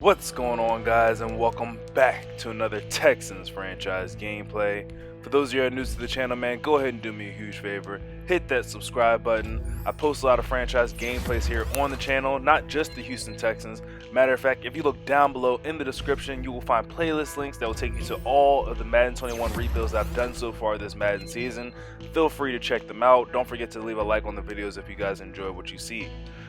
What's going on, guys, and welcome back to another Texans franchise gameplay. For those of you who are new to the channel, man, go ahead and do me a huge favor. Hit that subscribe button. I post a lot of franchise gameplays here on the channel, not just the Houston Texans. Matter of fact, if you look down below in the description, you will find playlist links that will take you to all of the Madden 21 rebuilds I've done so far this Madden season. Feel free to check them out. Don't forget to leave a like on the videos if you guys enjoy what you see.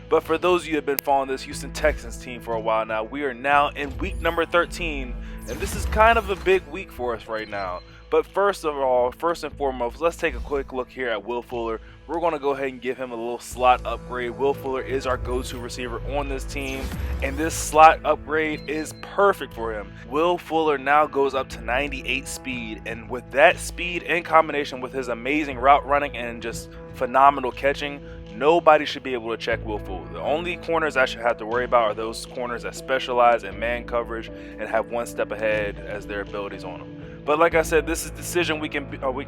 But for those of you who have been following this Houston Texans team for a while now, we are now in week number 13, and this is kind of a big week for us right now. But first and foremost, let's take a quick look here at Will Fuller. We're going to go ahead and give him a little slot upgrade. Will Fuller is our go-to receiver on this team, and this slot upgrade is perfect for him. Will Fuller now goes up to 98 speed, and with that speed in combination with his amazing route running and just phenomenal catching, nobody should be able to check Will Fuller. The only corners I should have to worry about are those corners that specialize in man coverage and have one step ahead as their abilities on them. But like I said, this is decision week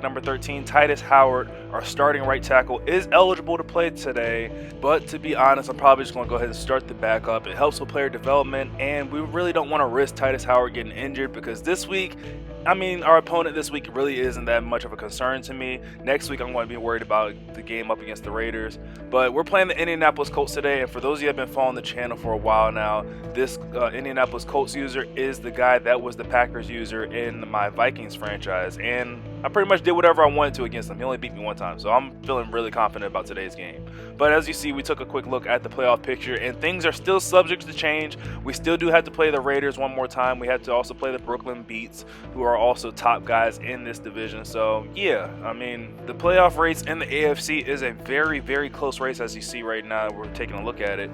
number 13. Titus Howard, our starting right tackle, is eligible to play today. But to be honest, I'm probably just going to go ahead and start the backup. It helps with player development, and we really don't want to risk Titus Howard getting injured because this week, our opponent this week really isn't that much of a concern to me. Next week, I'm going to be worried about the game up against the Raiders. But we're playing the Indianapolis Colts today, and for those of you who have been following the channel for a while now, this Indianapolis Colts user is the guy that was the Packers user in my Vikings franchise, and I pretty much did whatever I wanted to against him. He only beat me one time, so I'm feeling really confident about today's game. But as you see, we took a quick look at the playoff picture, and things are still subject to change. We still do have to play the Raiders one more time. We have to also play the Brooklyn Beats, who are also top guys in this division. So yeah, the playoff race in the AFC is a very, very close race. As you see right now, we're taking a look at it.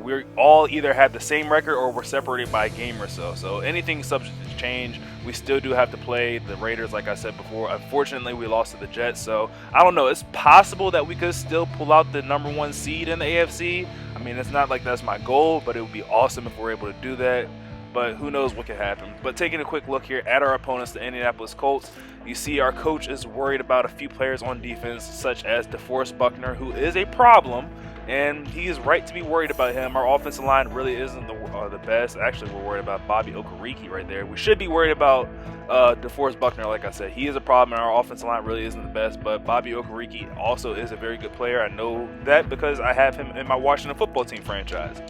We all either have the same record or we're separated by a game or so. So anything subject to change. We still do have to play the Raiders, like I said before. Unfortunately, we lost to the Jets, so I don't know. It's possible that we could still pull out the #1 seed in the AFC. It's not like that's my goal, but it would be awesome if we're able to do that. But who knows what could happen. But taking a quick look here at our opponents, the Indianapolis Colts, you see our coach is worried about a few players on defense, such as DeForest Buckner, who is a problem. And he is right to be worried about him. Our offensive line really isn't the best. Actually, we're worried about Bobby Okereke right there. We should be worried about DeForest Buckner, like I said. He is a problem, and our offensive line really isn't the best. But Bobby Okereke also is a very good player. I know that because I have him in my Washington football team franchise.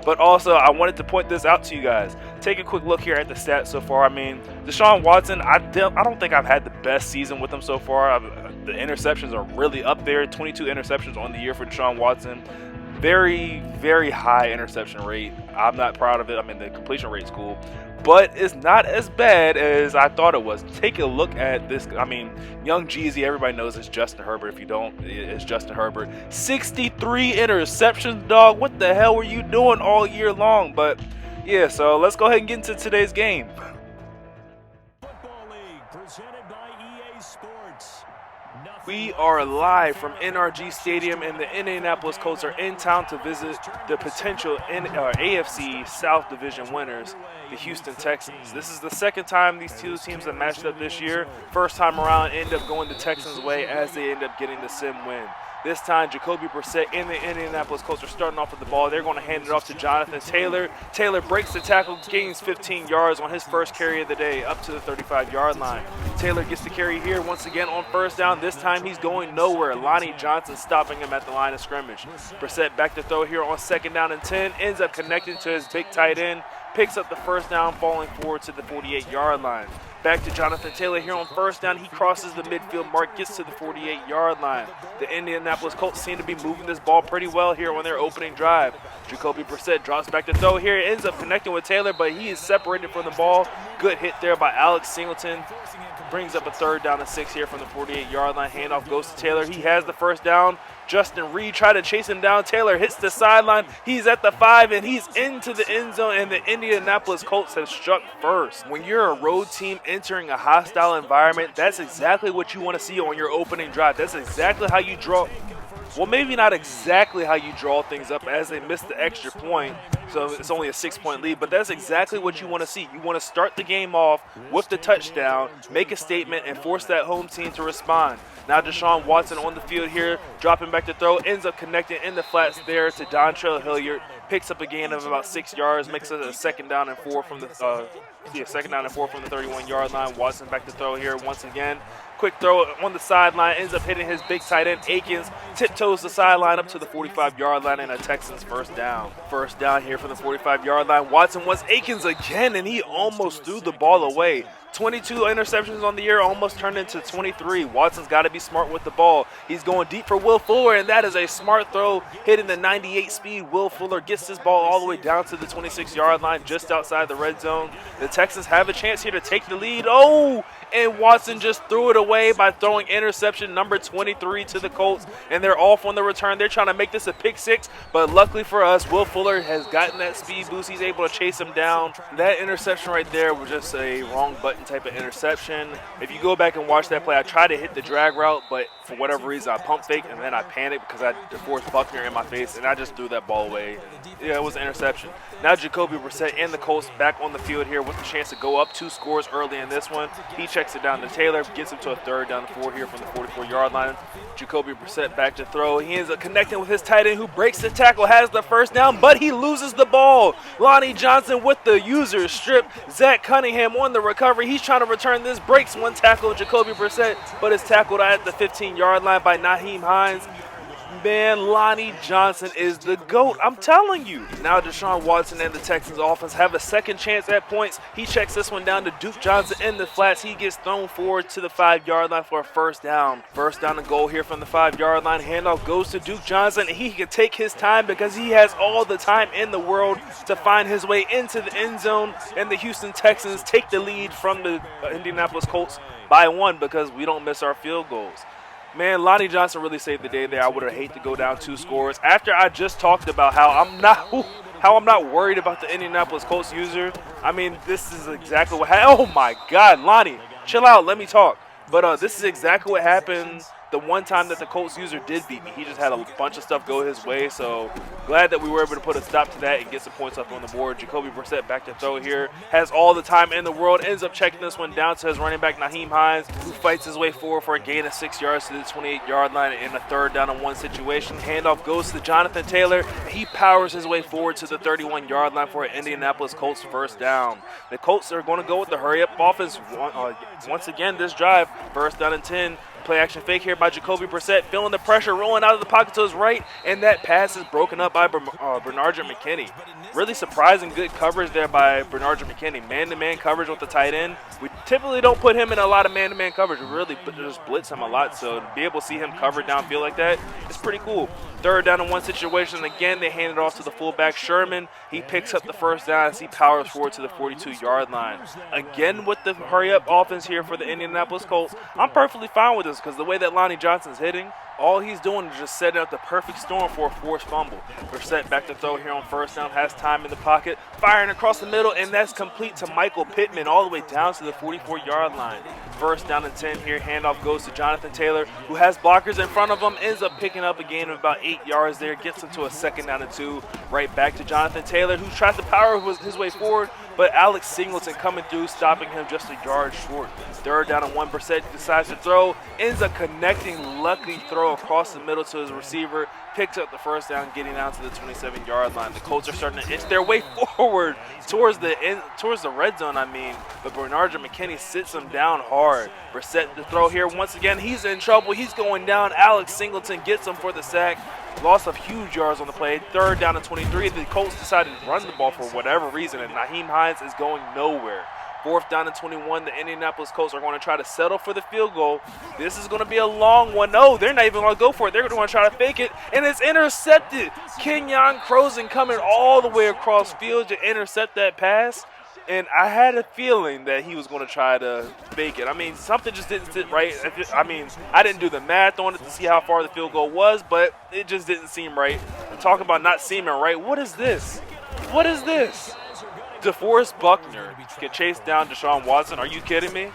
But also, I wanted to point this out to you guys. Take a quick look here at the stats so far. Deshaun Watson, I don't think I've had the best season with him so far. The interceptions are really up there. 22 interceptions on the year for Deshaun Watson. Very, very high interception rate. I'm not proud of it. The completion rate's cool, but it's not as bad as I thought it was. Take a look at this. Young Jeezy, everybody knows it's Justin Herbert. If you don't, it's Justin Herbert. 63 interceptions, dog. What the hell were you doing all year long? But yeah, so let's go ahead and get into today's game. We are live from NRG Stadium, and the Indianapolis Colts are in town to visit the potential AFC South Division winners, the Houston Texans. This is the second time these two teams have matched up this year. First time around, end up going the Texans' way as they end up getting the sim win. This time, Jacoby Brissett and the Indianapolis Colts are starting off with the ball. They're going to hand it off to Jonathan Taylor. Taylor breaks the tackle, gains 15 yards on his first carry of the day, up to the 35-yard line. Taylor gets the carry here once again on first down. This time, he's going nowhere. Lonnie Johnson stopping him at the line of scrimmage. Brissett back to throw here on second down and 10. Ends up connecting to his big tight end. Picks up the first down, falling forward to the 48-yard line. Back to Jonathan Taylor here on first down. He crosses the midfield mark, gets to the 48-yard line. The Indianapolis Colts seem to be moving this ball pretty well here on their opening drive. Jacoby Brissett drops back to throw here. Ends up connecting with Taylor, but he is separated from the ball. Good hit there by Alex Singleton. Brings up a third down and 6 here from the 48-yard line. Handoff goes to Taylor. He has the first down. Justin Reed tried to chase him down. Taylor hits the sideline. He's at the 5, and he's into the end zone, and the Indianapolis Colts have struck first. When you're a road team entering a hostile environment, that's exactly what you want to see on your opening drive. That's exactly how you draw. Well, maybe not exactly how you draw things up, as they missed the extra point, so it's only a 6-point lead, but that's exactly what you want to see. You want to start the game off with the touchdown, make a statement, and force that home team to respond. Now Deshaun Watson on the field here, dropping back to throw, ends up connecting in the flats there to Dontrell Hilliard. picks up a gain of about 6 yards, makes it a second down and 4 from the 31-yard line. Watson back to throw here once again. Quick throw on the sideline, ends up hitting his big tight end Akins, tiptoes the sideline up to the 45-yard line, and a Texans first down. First down here from the 45-yard line. Watson wants Akins again, and he almost threw the ball away. 22 interceptions on the year, almost turned into 23. Watson's got to be smart with the ball. He's going deep for Will Fuller, and that is a smart throw, hitting the 98 speed. Will Fuller gets this ball all the way down to the 26-yard line, just outside the red zone. The Texans have a chance here to take the lead. Oh, and Watson just threw it away by throwing interception number 23 to the Colts, and they're off on the return. They're trying to make this a pick six, but luckily for us, Will Fuller has gotten that speed boost. He's able to chase him down. That interception right there was just a wrong button type of interception. If you go back and watch that play, I tried to hit the drag route, but for whatever reason, I pump faked, and then I panicked because I had DeForest Buckner in my face, and I just threw that ball away. Yeah, it was an interception. Now Jacoby Brissett and the Colts back on the field here with the chance to go up 2 scores early in this one. He checks it down to Taylor, gets him to a third down and 4 here from the 44-yard line. Jacoby Brissett back to throw. He ends up connecting with his tight end who breaks the tackle, has the first down, but he loses the ball. Lonnie Johnson with the user strip. Zach Cunningham on the recovery. He's trying to return this, breaks one tackle of Jacoby Brissett, but is tackled at the 15-yard line by Nyheim Hines. Man, Lonnie Johnson is the GOAT. I'm telling you. Now Deshaun Watson and the Texans offense have a second chance at points. He checks this one down to Duke Johnson in the flats. He gets thrown forward to the 5-yard line for a first down. First down and goal here from the 5-yard line. Handoff goes to Duke Johnson. He can take his time because he has all the time in the world to find his way into the end zone. And the Houston Texans take the lead from the Indianapolis Colts by 1 because we don't miss our field goals. Man, Lonnie Johnson really saved the day there. I would have hated to go down 2 scores. After I just talked about how I'm not worried about the Indianapolis Colts user. I mean, this is exactly what happened. Oh my God, Lonnie, chill out. Let me talk. But this is exactly what happened the one time that the Colts user did beat me. He just had a bunch of stuff go his way. So glad that we were able to put a stop to that and get some points up on the board. Jacoby Brissett back to throw here. Has all the time in the world. Ends up checking this one down to his running back, Nyheim Hines, who fights his way forward for a gain of 6 yards to the 28-yard line in a third down and 1 situation. Handoff goes to Jonathan Taylor. He powers his way forward to the 31-yard line for an Indianapolis Colts first down. The Colts are going to go with the hurry-up offense once again this drive. First down and 10. Play action fake here by Jacoby Brissett, feeling the pressure, rolling out of the pocket to his right, and that pass is broken up by Bernard McKinney. Really surprising good coverage there by Bernard McKinney. Man-to-man coverage with the tight end. We typically don't put him in a lot of man-to-man coverage. We really just blitz him a lot, so to be able to see him covered downfield like that, it's pretty cool. Third down and 1 situation. Again, they hand it off to the fullback, Sherman. He picks up the first down as he powers forward to the 42-yard line. Again with the hurry-up offense here for the Indianapolis Colts. I'm perfectly fine with this because the way that Lonnie Johnson's hitting, all he's doing is just setting up the perfect storm for a forced fumble. Brissett back to throw here on first down, has time in the pocket, firing across the middle, and that's complete to Michael Pittman all the way down to the 44-yard line. First down and 10 here, handoff goes to Jonathan Taylor, who has blockers in front of him, ends up picking up a gain of about 8 yards there, gets him to a second down and 2, right back to Jonathan Taylor, who tries to power his way forward, but Alex Singleton coming through, stopping him just a yard short. Third down and 1, Brissett decides to throw, ends up connecting, lucky throw across the middle to his receiver, picks up the first down, getting down to the 27-yard line. The Colts are starting to inch their way forward towards the red zone, but Bernard McKinney sits him down hard. Brissett to throw here once again. He's in trouble. He's going down. Alex Singleton gets him for the sack. Loss of huge yards on the play. Third down and 23. The Colts decided to run the ball for whatever reason, and Nyheim Hines is going nowhere. Fourth down and 21. The Indianapolis Colts are going to try to settle for the field goal. This is going to be a long one. No, they're not even going to go for it. They're going to try to fake it, and it's intercepted. Kenyon Croson coming all the way across field to intercept that pass, and I had a feeling that he was going to try to fake it. Something just didn't sit right. I didn't do the math on it to see how far the field goal was, but it just didn't seem right. I'm talking about not seeming right. What is this? What is this? DeForest Buckner can chase down Deshaun Watson. Are you kidding me?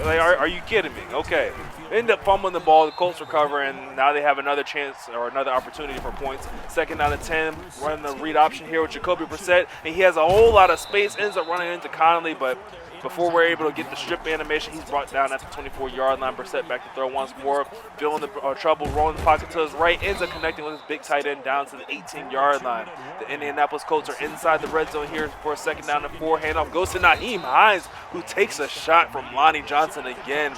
Are you kidding me? Okay. They end up fumbling the ball. The Colts recover, and now they have another chance or another opportunity for points. Second down and 10. Running the read option here with Jacoby Brissett, and he has a whole lot of space. Ends up running into Connolly, but Before we're able to get the strip animation, he's brought down at the 24-yard line. Brissett back to throw once more, feeling the trouble, rolling the pocket to his right, ends up connecting with his big tight end down to the 18-yard line. The Indianapolis Colts are inside the red zone here for a 2nd down and 4. Handoff goes to Nyheim Hines, who takes a shot from Lonnie Johnson again.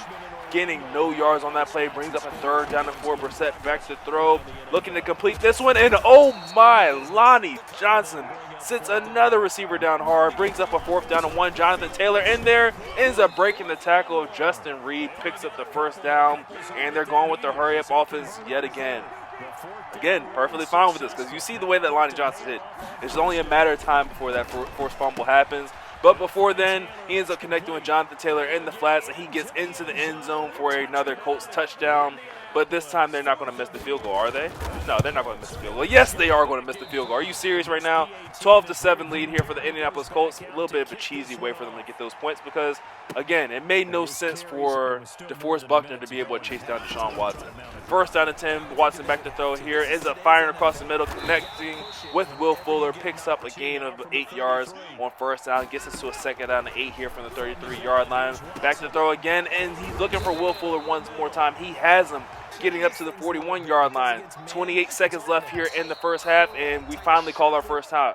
Getting no yards on that play, brings up a 3rd down and 4. Brissett back to throw, looking to complete this one, and oh my, Lonnie Johnson sits another receiver down hard, brings up a 4th down and 1. Jonathan Taylor in there, ends up breaking the tackle of Justin Reed, picks up the 1st down, and they're going with the hurry-up offense yet again. Again, perfectly fine with this, because you see the way that Lonnie Johnson hit. It's only a matter of time before that forced fumble happens. But before then, he ends up connecting with Jonathan Taylor in the flats, and he gets into the end zone for another Colts touchdown. But this time, they're not going to miss the field goal, are they? No, they're not going to miss the field goal. Yes, they are going to miss the field goal. Are you serious right now? 12-7 lead here for the Indianapolis Colts. A little bit of a cheesy way for them to get those points because, again, it made no sense for DeForest Buckner to be able to chase down Deshaun Watson. 1st down and 10, Watson back to throw here, ends up firing across the middle, connecting with Will Fuller, picks up a gain of 8 yards on 1st down, gets us to a 2nd down and 8 here from the 33-yard line. Back to throw again, and he's looking for Will Fuller once more time. He has him, getting up to the 41-yard line. 28 seconds left here in the 1st half, and we finally call our first time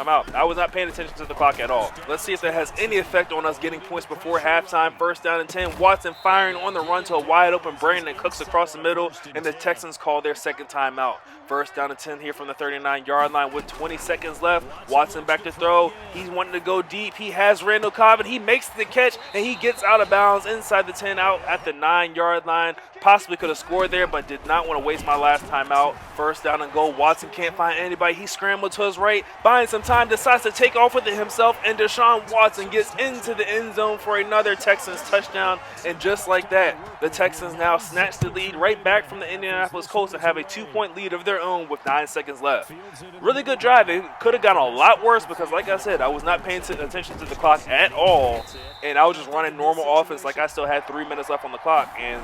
out. I was not paying attention to the clock at all. Let's see if that has any effect on us getting points before halftime. 1st down and 10. Watson firing on the run to a wide open Brandon Cooks across the middle, and the Texans call their 2nd timeout. 1st down and 10 here from the 39-yard line with 20 seconds left. Watson back to throw. He's wanting to go deep. He has Randall Cobb, and he makes the catch, and he gets out of bounds inside the 10 out at the 9-yard line. Possibly could have scored there, but did not want to waste my last timeout. 1st down and goal. Watson can't find anybody. He scrambled to his right, buying some time, decides to take off with it himself, and Deshaun Watson gets into the end zone for another Texans touchdown. And just like that, the Texans now snatch the lead right back from the Indianapolis Colts and have a 2-point lead of their own with 9 seconds left. Really good drive. It could have gotten a lot worse because, like I said, I was not paying attention to the clock at all, and I was just running normal offense like I still had 3 minutes left on the clock, and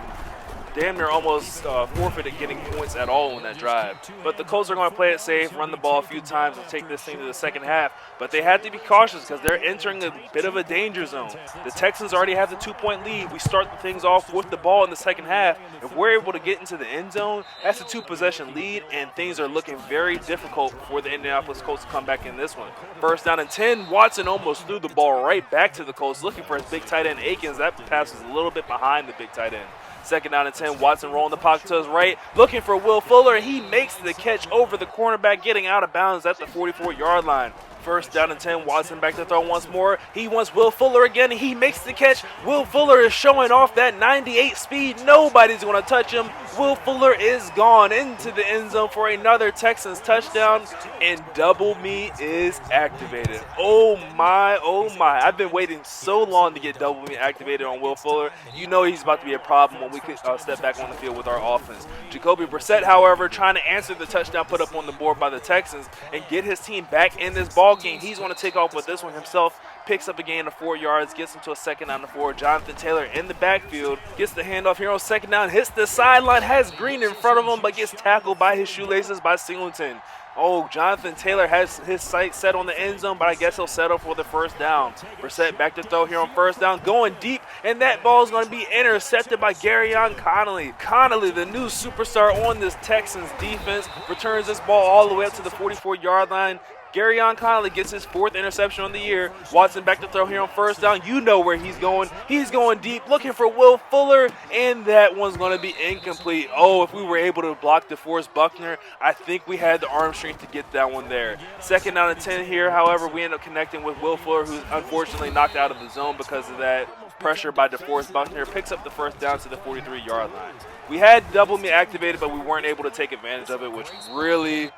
damn near almost forfeited getting points at all on that drive. But the Colts are going to play it safe, run the ball a few times, and take this thing to the 2nd half. But they have to be cautious because they're entering a bit of a danger zone. The Texans already have the 2-point lead. We start the things off with the ball in the 2nd half. If we're able to get into the end zone, that's a 2-possession lead, and things are looking very difficult for the Indianapolis Colts to come back in this one. 1st down and 10. Watson almost threw the ball right back to the Colts, looking for his big tight end Akins. That pass was a little bit behind the big tight end. 2nd down and 10, Watson rolling the pocket to his right, looking for Will Fuller. He makes the catch over the cornerback, getting out of bounds at the 44-yard line. 1st down and 10, Watson back to throw once more. He wants Will Fuller again. He makes the catch. Will Fuller is showing off that 98 speed. Nobody's going to touch him. Will Fuller is gone into the end zone for another Texans touchdown, and Double Me is activated. Oh my, oh my. I've been waiting so long to get Double Me activated on Will Fuller. You know he's about to be a problem when we could step back on the field with our offense. Jacoby Brissett, however, trying to answer the touchdown put up on the board by the Texans and get his team back in this ball game. He's going to take off with this one himself. Picks up a gain of 4 yards, gets him to a 2nd down and 4. Jonathan Taylor in the backfield, gets the handoff here on 2nd down, hits the sideline, has Green in front of him, but gets tackled by his shoelaces by Singleton. Oh, Jonathan Taylor has his sights set on the end zone, but I guess he'll settle for the 1st down. Brissett back to throw here on 1st down, going deep, and that ball is going to be intercepted by Garyon Connolly. Connolly, the new superstar on this Texans defense, returns this ball all the way up to the 44-yard line. Garyon Connolly gets his 4th interception on the year. Watson back to throw here on 1st down. You know where he's going. He's going deep, looking for Will Fuller, and that one's going to be incomplete. Oh, if we were able to block DeForest Buckner, I think we had the arm strength to get that one there. 2nd down and 10 here. However, we end up connecting with Will Fuller, who's unfortunately knocked out of the zone because of that pressure by DeForest Buckner. Picks up the 1st down to the 43-yard line. We had Double Me activated, but we weren't able to take advantage of it, which really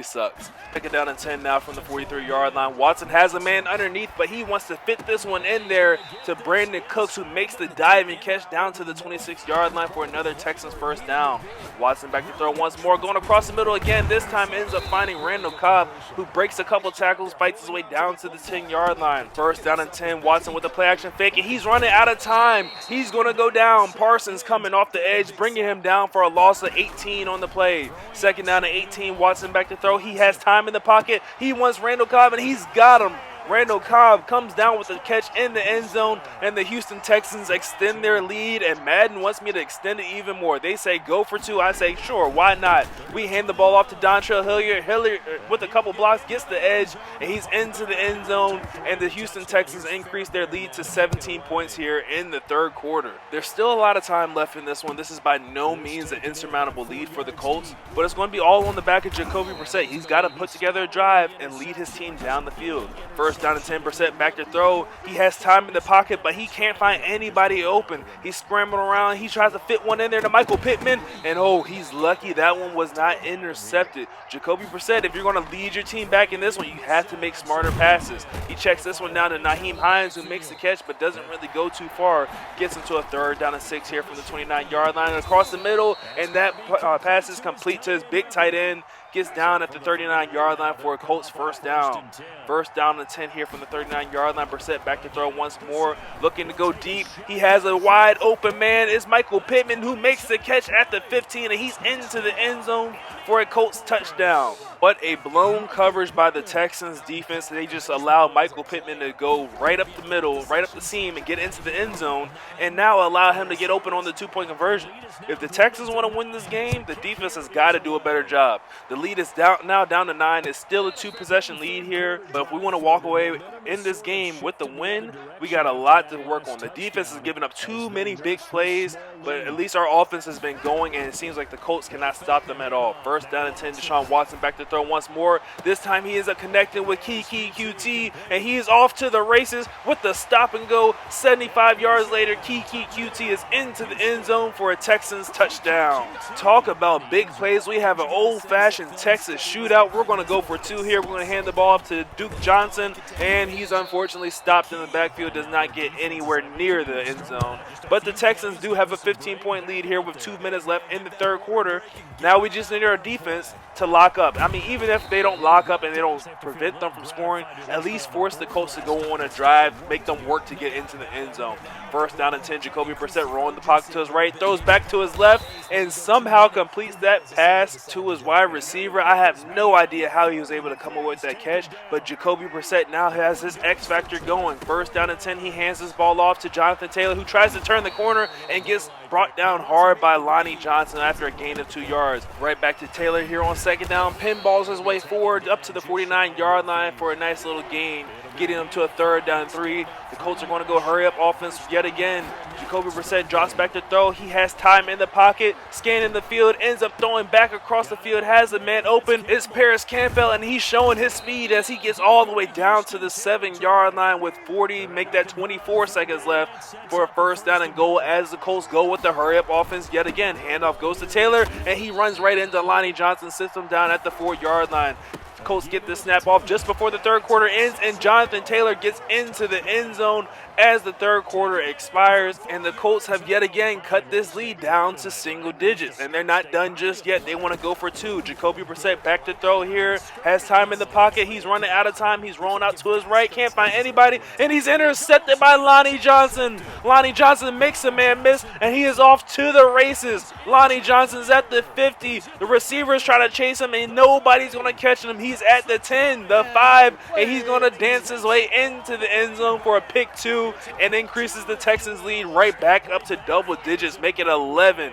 sucks. Pick it down in 10 now from the 43-yard line. Watson has a man underneath, but he wants to fit this one in there to Brandon Cooks, who makes the diving catch down to the 26-yard line for another Texans 1st down. Watson back to throw once more, going across the middle again. This time ends up finding Randall Cobb, who breaks a couple tackles, fights his way down to the 10-yard line. 1st down and 10. Watson with the play-action fake, and he's running out of time. He's going to go down. Parsons coming off the edge, bringing him down for a loss of 18 on the play. 2nd down and 18. Watson back to throw. He has time in the pocket. He wants Randall Cobb, and he's got him. Randall Cobb comes down with a catch in the end zone, and the Houston Texans extend their lead, and Madden wants me to extend it even more. They say go for 2. I say sure, why not? We hand the ball off to Dontrell Hilliard. Hilliard with a couple blocks gets the edge, and he's into the end zone, and the Houston Texans increase their lead to 17 points here in the third quarter. There's still a lot of time left in this one. This is by no means an insurmountable lead for the Colts, but it's going to be all on the back of Jacoby Brissett. He's got to put together a drive and lead his team down the field. First down and 10%, back to throw. He has time in the pocket, but he can't find anybody open. He's scrambling around. He tries to fit one in there to Michael Pittman, and oh, he's lucky that one was not intercepted. Jacoby Brissett, if you're going to lead your team back in this one, you have to make smarter passes. He checks this one down to Nyheim Hines, who makes the catch but doesn't really go too far. Gets into a third down and 6 here from the 29-yard line across the middle, and that pass is complete to his big tight end. Gets down at the 39-yard line for a Colts first down. First down and 10 here from the 39-yard line. Brissett back to throw once more, looking to go deep. He has a wide open man. It's Michael Pittman who makes the catch at the 15, and he's into the end zone for a Colts touchdown. What a blown coverage by the Texans defense. They just allow Michael Pittman to go right up the middle, right up the seam, and get into the end zone, and now allow him to get open on the 2-point conversion. If the Texans want to win this game, the defense has got to do a better job. The lead is now down to 9. It's still a 2-possession lead here, but if we want to walk away in this game with the win, we got a lot to work on. The defense has given up too many big plays, but at least our offense has been going, and it seems like the Colts cannot stop them at all. First down and 10, Deshaun Watson back to throw once more. This time he is connected with Kiki QT, and he is off to the races with the stop and go. 75 yards later, Kiki QT is into the end zone for a Texans touchdown. Talk about big plays. We have an old-fashioned Texas shootout. We're going to go for 2 here. We're going to hand the ball off to Duke Johnson, and he's unfortunately stopped in the backfield, does not get anywhere near the end zone. But the Texans do have a 15-point lead here with 2 minutes left in the third quarter. Now we just need our defense to lock up. I mean, even if they don't lock up and they don't prevent them from scoring, at least force the Colts to go on a drive, make them work to get into the end zone. First down and 10, Jacoby Brissett rolling the pocket to his right, throws back to his left, and somehow completes that pass to his wide receiver. I have no idea how he was able to come away with that catch, but Jacoby Brissett now has his X factor going. First down and 10, he hands his ball off to Jonathan Taylor, who tries to turn the corner and gets brought down hard by Lonnie Johnson after a gain of 2 yards. Right back to Taylor here on second down. Pinballs his way forward up to the 49-yard line for a nice little gain, getting him to a third down and 3. The Colts are going to go hurry up offense yet again. Jacoby Brissett drops back to throw. He has time in the pocket, scanning the field, ends up throwing back across the field, has a man open. It's Paris Campbell, and he's showing his speed as he gets all the way down to the 7-yard line with 40, make that 24 seconds left for a first down and goal as the Colts go with the hurry up offense yet again. Handoff goes to Taylor, and he runs right into Lonnie Johnson, sits him down at the 4-yard line. Colts get the snap off just before the third quarter ends, and Jonathan Taylor gets into the end zone as the third quarter expires, and the Colts have yet again cut this lead down to single digits, and they're not done just yet. They want to go for 2. Jacoby Brissett back to throw here, has time in the pocket. He's running out of time. He's rolling out to his right, can't find anybody, and he's intercepted by Lonnie Johnson. Lonnie Johnson makes a man miss, and he is off to the races. Lonnie Johnson's at the 50. The receivers try to chase him, and nobody's going to catch him. He's at the 10, the 5, and he's going to dance his way into the end zone for a pick 2, and increases the Texans lead right back up to double digits, make it 11.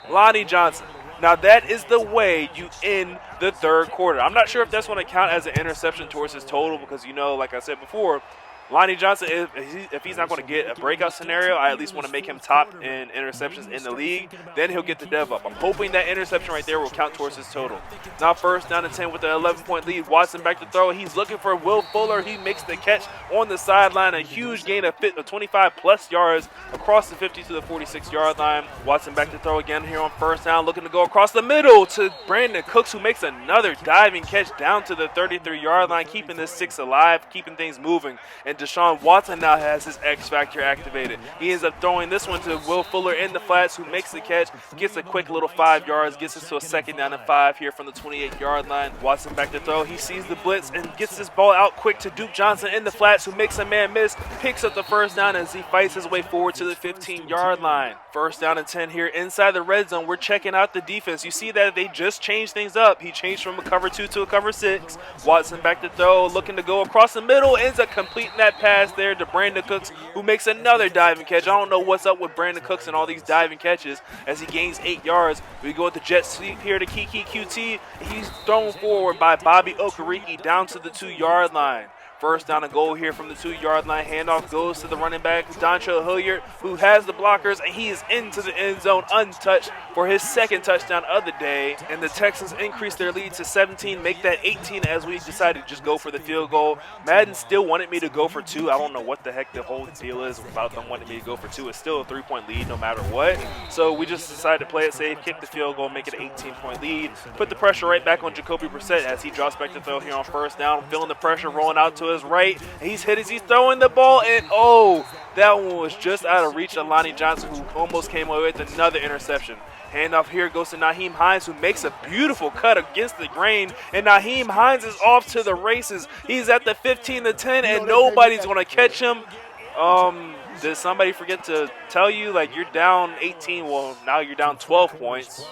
Lonnie Johnson. Now that is the way you end the third quarter. I'm not sure if that's going to count as an interception towards his total because, you know, like I said before, Lonnie Johnson, if he's not going to get a breakout scenario, I at least want to make him top in interceptions in the league. Then he'll get the dev up. I'm hoping that interception right there will count towards his total. Now first down and 10 with the 11-point lead. Watson back to throw. He's looking for Will Fuller. He makes the catch on the sideline. A huge gain of 25-plus yards across the 50 to the 46-yard line. Watson back to throw again here on first down, looking to go across the middle to Brandon Cooks, who makes another diving catch down to the 33-yard line, keeping this 6 alive, keeping things moving. And Deshaun Watson now has his X Factor activated. He ends up throwing this one to Will Fuller in the flats, who makes the catch, gets a quick little 5 yards, gets us to a 2nd down and 5 here from the 28-yard line. Watson back to throw. He sees the blitz and gets this ball out quick to Duke Johnson in the flats, who makes a man miss, picks up the 1st down as he fights his way forward to the 15-yard line. 1st down and 10 here inside the red zone. We're checking out the defense. You see that they just changed things up. He changed from a cover 2 to a cover 6. Watson back to throw, looking to go across the middle, ends up completing that pass there to Brandon Cooks, who makes another diving catch. I don't know what's up with Brandon Cooks and all these diving catches as he gains 8 yards. We go with the jet sweep here to Kiki QT. He's thrown forward by Bobby Okereke down to the 2-yard line. 1st down and goal here from the 2-yard line. Handoff goes to the running back, Dontrell Hilliard, who has the blockers, and he is into the end zone untouched for his 2nd touchdown of the day. And the Texans increase their lead to 17, make that 18 as we decided to just go for the field goal. Madden still wanted me to go for 2. I don't know what the heck the whole deal is about them wanting me to go for 2. It's still a 3-point lead no matter what. So we just decided to play it safe, kick the field goal, make it an 18-point lead. Put the pressure right back on Jacoby Brissett as he drops back to throw here on 1st down, feeling the pressure rolling out to his right. He's hit as he's throwing the ball, and oh, that one was just out of reach of Lonnie Johnson, who almost came away with another interception. Handoff here goes to Nyheim Hines, who makes a beautiful cut against the grain, and Nyheim Hines is off to the races. He's at the 15-10, and nobody's going to catch him. Did somebody forget to tell you, like, you're down 18? Well, now you're down 12 points.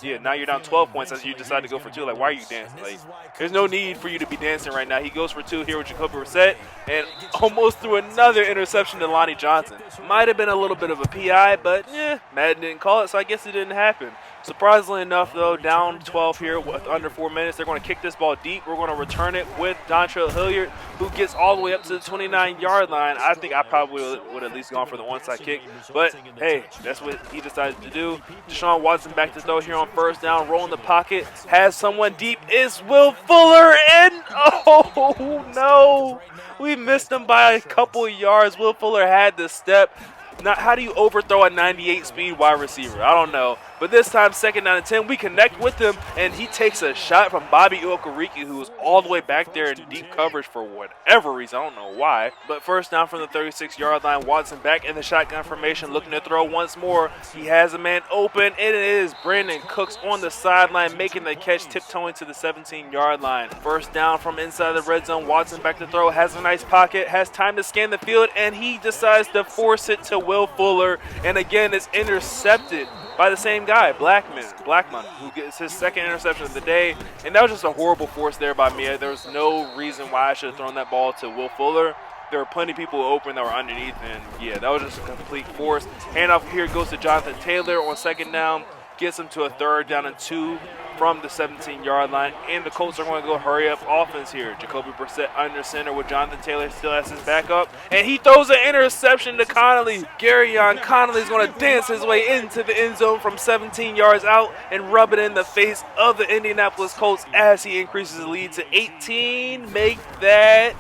Yeah, now you're down 12 points as you decide to go for 2. Like, why are you dancing? Like, there's no need for you to be dancing right now. He goes for 2 here with Jacoby Brissett and almost threw another interception to Lonnie Johnson. Might have been a little bit of a PI, but Madden didn't call it, so I guess it didn't happen. Surprisingly enough, though, down 12 here with under 4 minutes. They're going to kick this ball deep. We're going to return it with Dontrell Hilliard, who gets all the way up to the 29-yard line. I think I probably would have at least gone for the onside kick, but hey, that's what he decided to do. Deshaun Watson back to throw here on 1st down, rolling the pocket, has someone deep. It's Will Fuller, and oh no, we missed him by a couple yards. Will Fuller had the step. Now, how do you overthrow a 98 speed wide receiver? I don't know. But this time, 2nd down and 10, we connect with him, and he takes a shot from Bobby Okereke, who was all the way back there in deep coverage for whatever reason. I don't know why. But 1st down from the 36-yard line, Watson back in the shotgun formation, looking to throw once more. He has a man open, and it is Brandon Cooks on the sideline, making the catch, tiptoeing to the 17-yard line. 1st down from inside the red zone, Watson back to throw, has a nice pocket, has time to scan the field, and he decides to force it to Will Fuller, and again, it's intercepted by the same guy, Blackman, who gets his 2nd interception of the day. And that was just a horrible force there by me. There was no reason why I should have thrown that ball to Will Fuller. There were plenty of people open that were underneath, and yeah, that was just a complete force. Handoff here goes to Jonathan Taylor on 2nd down, gets him to a 3rd down and 2 from the 17-yard line, and the Colts are going to go hurry up offense here. Jacoby Brissett under center with Jonathan Taylor still has his backup, and he throws an interception to Connolly. Garyon Connolly is going to dance his way into the end zone from 17 yards out and rub it in the face of the Indianapolis Colts as he increases the lead to 18. Make that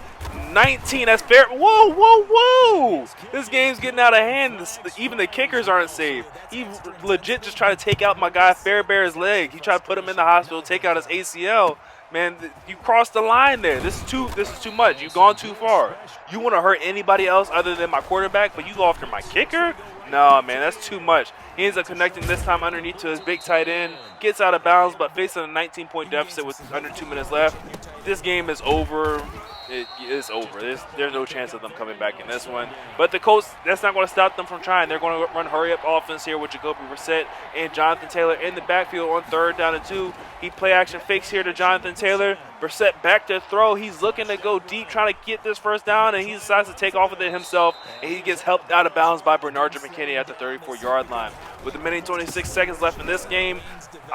19. That's fair. Whoa, whoa, whoa. This game's getting out of hand. Even the kickers aren't safe. He legit just tried to take out my guy Fairbairn's leg. He tried to put him in the hospital, take out his ACL. Man, you crossed the line there. This is too much. You've gone too far. You want to hurt anybody else other than my quarterback, but you go after my kicker? No, man, that's too much. He ends up connecting this time underneath to his big tight end. Gets out of bounds, but facing a 19-point deficit with under 2 minutes left. This game is over. It's over. There's no chance of them coming back in this one. But the Colts, that's not going to stop them from trying. They're going to run hurry-up offense here with Jacoby Brissett and Jonathan Taylor in the backfield on 3rd down and 2. He play action fakes here to Jonathan Taylor. Brissett back to throw. He's looking to go deep, trying to get this 1st down, and he decides to take off with it himself, and he gets helped out of bounds by Bernard McKinney at the 34-yard line. With a minute 26 seconds left in this game,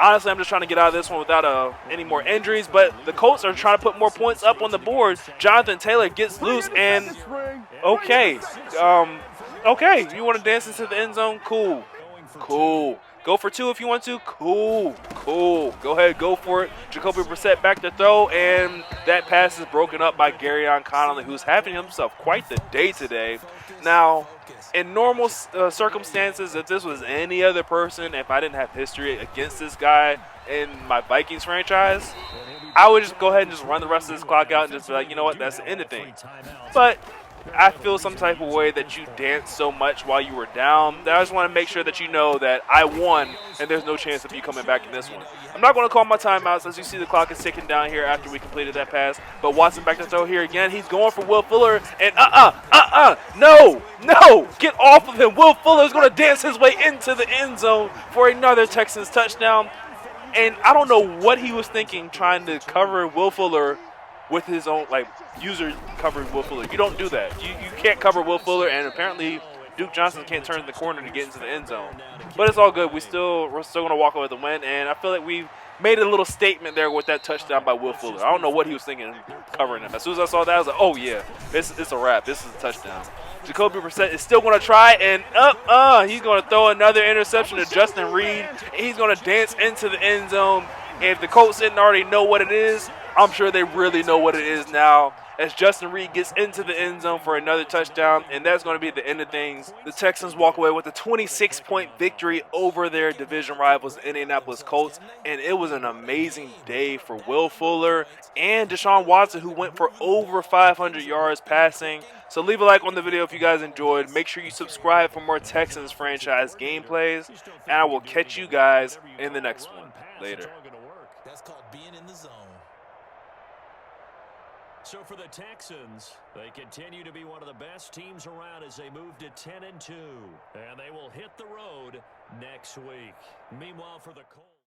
honestly, I'm just trying to get out of this one without any more injuries, but the Colts are trying to put more points up on the board. Jonathan Taylor gets loose, and okay, you want to dance into the end zone? Cool. Go for 2 if you want to. Cool. Go ahead, go for it. Jacoby Brissett back to throw, and that pass is broken up by Garyon Connolly, who's having himself quite the day today. Now, in normal circumstances, if this was any other person, if I didn't have history against this guy in my Vikings franchise, I would just go ahead and just run the rest of this clock out and just be like, you know what, that's the end of things. But I feel some type of way that you danced so much while you were down that I just want to make sure that you know that I won and there's no chance of you coming back in this one. I'm not going to call my timeouts as you see the clock is ticking down here after we completed that pass. But Watson back to throw here again. He's going for Will Fuller and no, get off of him. Will Fuller is going to dance his way into the end zone for another Texans touchdown. And I don't know what he was thinking trying to cover Will Fuller with his own, user covering Will Fuller. You don't do that. You can't cover Will Fuller, and apparently Duke Johnson can't turn the corner to get into the end zone. But it's all good. We're still going to walk away with the win, and I feel like we've made a little statement there with that touchdown by Will Fuller. I don't know what he was thinking covering him. As soon as I saw that, I was like, oh, yeah, it's a wrap. This is a touchdown. Jacoby Brissett is still going to try, and he's going to throw another interception to Justin Reed, and he's going to dance into the end zone. And if the Colts didn't already know what it is, I'm sure they really know what it is now, as Justin Reed gets into the end zone for another touchdown, and that's going to be the end of things. The Texans walk away with a 26-point victory over their division rivals, the Indianapolis Colts, and it was an amazing day for Will Fuller and Deshaun Watson, who went for over 500 yards passing. So leave a like on the video if you guys enjoyed. Make sure you subscribe for more Texans franchise gameplays, and I will catch you guys in the next one. Later. That's called being in the zone. So for the Texans, they continue to be one of the best teams around as they move to 10-2. And they will hit the road next week. Meanwhile, for the Colts.